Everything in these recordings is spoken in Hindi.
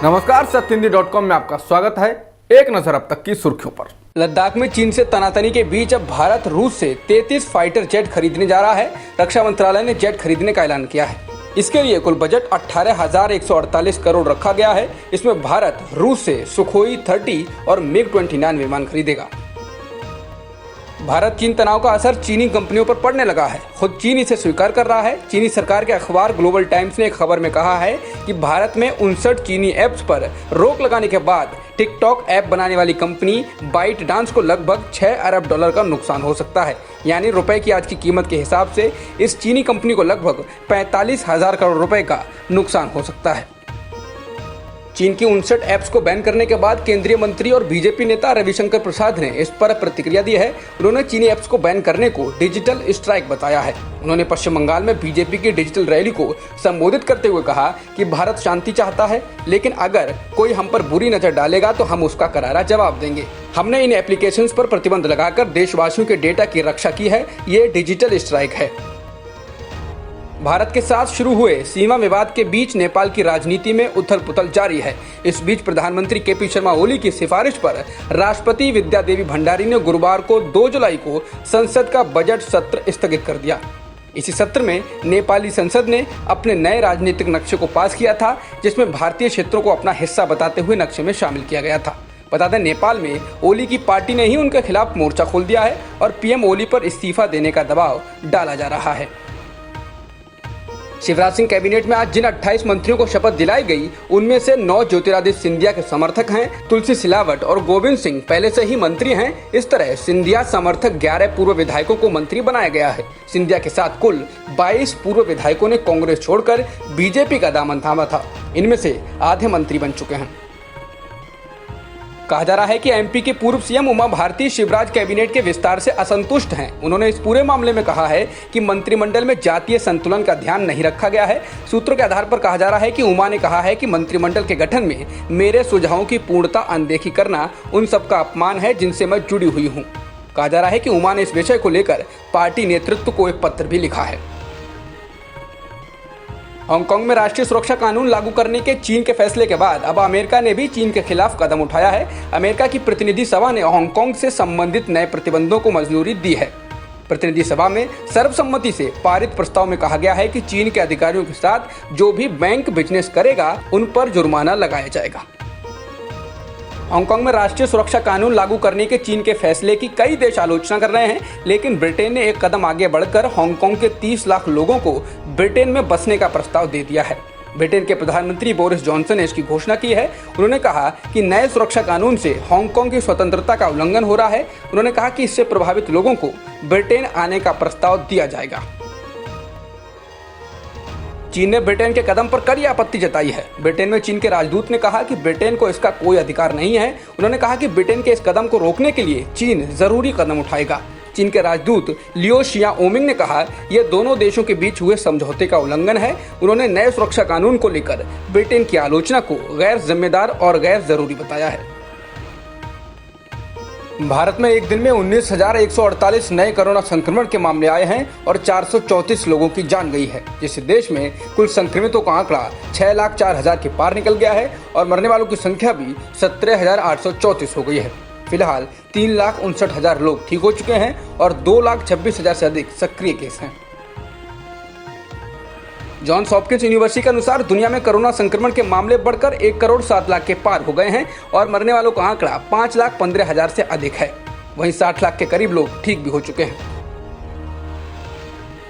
नमस्कार, सत्यहिंदी.com में आपका स्वागत है। एक नजर अब तक की सुर्खियों पर। लद्दाख में चीन से तनातनी के बीच अब भारत रूस से 33 फाइटर जेट खरीदने जा रहा है। रक्षा मंत्रालय ने जेट खरीदने का ऐलान किया है। इसके लिए कुल बजट 18,148 करोड़ रखा गया है। इसमें भारत रूस से सुखोई 30 और मिग-29 विमान खरीदेगा। भारत चीन तनाव का असर चीनी कंपनियों पर पड़ने लगा है। खुद चीन इसे स्वीकार कर रहा है। चीनी सरकार के अखबार ग्लोबल टाइम्स ने एक खबर में कहा है कि भारत में 59 चीनी ऐप्स पर रोक लगाने के बाद टिकटॉक ऐप बनाने वाली कंपनी बाइट डांस को लगभग 6 अरब डॉलर का नुकसान हो सकता है। यानी रुपए की आज की कीमत के हिसाब से इस चीनी कंपनी को लगभग 45,000 करोड़ रुपए का नुकसान हो सकता है। चीन की 59 ऐप्स को बैन करने के बाद केंद्रीय मंत्री और बीजेपी नेता रविशंकर प्रसाद ने इस पर प्रतिक्रिया दी है। उन्होंने चीनी ऐप्स को बैन करने को डिजिटल स्ट्राइक बताया है। उन्होंने पश्चिम बंगाल में बीजेपी की डिजिटल रैली को संबोधित करते हुए कहा कि भारत शांति चाहता है, लेकिन अगर कोई हम पर बुरी नजर डालेगा तो हम उसका करारा जवाब देंगे। हमने इन एप्लीकेशंस पर प्रतिबंध लगाकर देशवासियों के डेटा की रक्षा की है। ये डिजिटल स्ट्राइक है। भारत के साथ शुरू हुए सीमा विवाद के बीच नेपाल की राजनीति में उथल पुथल जारी है। इस बीच प्रधानमंत्री केपी शर्मा ओली की सिफारिश पर राष्ट्रपति विद्या देवी भंडारी ने गुरुवार को 2 जुलाई को संसद का बजट सत्र स्थगित कर दिया। इसी सत्र में नेपाली संसद ने अपने नए राजनीतिक नक्शे को पास किया था, जिसमें भारतीय क्षेत्रों को अपना हिस्सा बताते हुए नक्शे में शामिल किया गया था। बता दें, नेपाल में ओली की पार्टी ने ही उनके खिलाफ मोर्चा खोल दिया है और पीएम ओली पर इस्तीफा देने का दबाव डाला जा रहा है। शिवराज सिंह कैबिनेट में आज जिन 28 मंत्रियों को शपथ दिलाई गई, उनमें से 9 ज्योतिरादित्य सिंधिया के समर्थक हैं। तुलसी सिलावट और गोविंद सिंह पहले से ही मंत्री हैं। इस तरह सिंधिया समर्थक 11 पूर्व विधायकों को मंत्री बनाया गया है। सिंधिया के साथ कुल 22 पूर्व विधायकों ने कांग्रेस छोड़कर बीजेपी का दामन थामा था। इनमें से आधे मंत्री बन चुके हैं। कहा जा रहा है कि एमपी के पूर्व सीएम उमा भारती शिवराज कैबिनेट के विस्तार से असंतुष्ट हैं। उन्होंने इस पूरे मामले में कहा है कि मंत्रिमंडल में जातीय संतुलन का ध्यान नहीं रखा गया है। सूत्रों के आधार पर कहा जा रहा है कि उमा ने कहा है कि मंत्रिमंडल के गठन में मेरे सुझावों की पूर्णता अनदेखी करना उन सबका अपमान है जिनसे मैं जुड़ी हुई हूँ। कहा जा रहा है कि उमा ने इस विषय को लेकर पार्टी नेतृत्व को एक पत्र भी लिखा है। हांगकांग में राष्ट्रीय सुरक्षा कानून लागू करने के चीन के फैसले के बाद अब अमेरिका ने भी चीन के खिलाफ कदम उठाया है। अमेरिका की प्रतिनिधि सभा ने हांगकांग से संबंधित नए प्रतिबंधों को मंजूरी दी है। प्रतिनिधि सभा में सर्वसम्मति से पारित प्रस्ताव में कहा गया है कि चीन के अधिकारियों के साथ जो भी बैंक बिजनेस करेगा उन पर जुर्माना लगाया जाएगा। हांगकांग में राष्ट्रीय सुरक्षा कानून लागू करने के चीन के फैसले की कई देश आलोचना कर रहे हैं, लेकिन ब्रिटेन ने एक कदम आगे बढ़कर हांगकांग के 30 लाख लोगों को ब्रिटेन में बसने का प्रस्ताव दे दिया है। ब्रिटेन के प्रधानमंत्री बोरिस जॉनसन ने इसकी घोषणा की है। उन्होंने कहा कि नए सुरक्षा कानून से हांगकांग की स्वतंत्रता का उल्लंघन हो रहा है। उन्होंने कहा कि इससे प्रभावित लोगों को ब्रिटेन आने का प्रस्ताव दिया जाएगा। चीन ने ब्रिटेन के कदम पर कड़ी आपत्ति जताई है। ब्रिटेन में चीन के राजदूत ने कहा कि ब्रिटेन को इसका कोई अधिकार नहीं है। उन्होंने कहा कि ब्रिटेन के इस कदम को रोकने के लिए चीन जरूरी कदम उठाएगा। चीन के राजदूत लियो शियाओमिंग ने कहा, यह दोनों देशों के बीच हुए समझौते का उल्लंघन है। उन्होंने नए सुरक्षा कानून को लेकर ब्रिटेन की आलोचना को गैर जिम्मेदार और गैर जरूरी बताया है। भारत में एक दिन में 19,148 नए कोरोना संक्रमण के मामले आए हैं और 434 लोगों की जान गई है, जिससे देश में कुल संक्रमितों का आंकड़ा 6,04,000 के पार निकल गया है और मरने वालों की संख्या भी 17,834 हो गई है। फिलहाल 3,59,000 लोग ठीक हो चुके हैं और 2,26,000 से अधिक सक्रिय केस हैं। जॉन्स हॉपकिंस यूनिवर्सिटी के अनुसार दुनिया में कोरोना संक्रमण के मामले बढ़कर 1 करोड़ 7 लाख के पार हो गए हैं और मरने वालों का आंकड़ा 5,15,000 से अधिक है। वहीं 60 लाख के करीब लोग ठीक भी हो चुके हैं।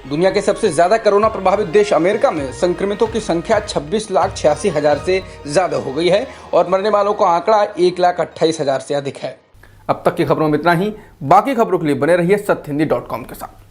दुनिया के सबसे ज्यादा कोरोना प्रभावित देश अमेरिका में संक्रमितों की संख्या 26,86,000 से ज्यादा हो गई है और मरने वालों का आंकड़ा 1,28,000 से अधिक है। अब तक की खबरों में इतना ही। बाकी खबरों के लिए बने रहिए सत्यहिंदी.com के साथ।